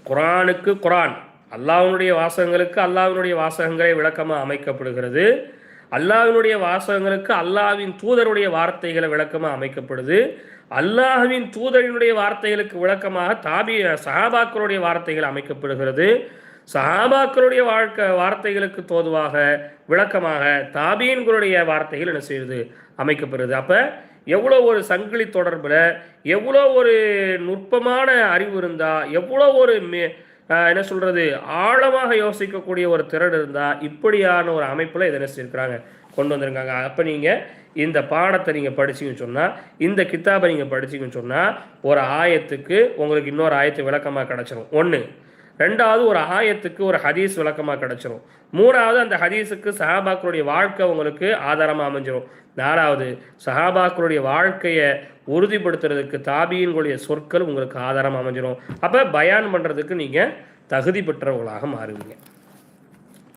குரானுக்கு குரான், அல்லாஹ்வுடைய வாசகங்களுக்கு அல்லாஹ்வுடைய வாசகங்களே விளக்கமாக அமைக்கப்படுகிறது. அல்லாஹ்வினுடைய வாசகங்களுக்கு அல்லாஹ்வின் தூதருடைய வார்த்தைகளை விளக்கமாக அமைக்கப்படுது. அல்லாஹ்வின் தூதரினுடைய வார்த்தைகளுக்கு விளக்கமாக சஹாபாக்களுடைய வார்த்தைகள் அமைக்கப்படுகிறது. சஹாபாக்களுடைய வார்த்தைகளுக்கு தோதுவாக விளக்கமாக தாபீன்களுடைய வார்த்தைகள் என்ன செய்யுது, அமைக்கப்படுது. அப்போ எவ்வளோ ஒரு சங்கிலி தொடர்பில் எவ்வளோ ஒரு நுட்பமான அறிவு இருந்தால், எவ்வளோ ஒரு என்ன சொல்கிறது, ஆழமாக யோசிக்கக்கூடிய ஒரு திறன் இருந்தால் இப்படியான ஒரு அமைப்பில் இதை நினைச்சிருக்கிறாங்க, கொண்டு வந்திருக்காங்க. அப்போ நீங்கள் இந்த பாடத்தை நீங்கள் படிச்சிங்கன்னு சொன்னால், இந்த கித்தாபை நீங்கள் படிச்சிங்கன்னு சொன்னால், ஒரு ஆயத்துக்கு உங்களுக்கு இன்னொரு ஆயத்து விளக்கமாக கிடச்சிரும் ஒன்று. ரெண்டாவது, ஒரு ஆயத்துக்கு ஒரு ஹதீஸ் விளக்கமாக கிடச்சிரும். மூணாவது, அந்த ஹதீஸுக்கு சஹாபாக்களுடைய வாழ்க்கை உங்களுக்கு ஆதாரமாக அமைஞ்சிடும். நாலாவது, சஹாபாக்களுடைய வாழ்க்கையை உறுதிப்படுத்துறதுக்கு தாபீன்களுடைய சொற்கள் உங்களுக்கு ஆதாரமாக அமைஞ்சிடும். அப்போ பயான் பண்ணுறதுக்கு நீங்கள் தகுதி பெற்றவர்களாக மாறுவீங்க.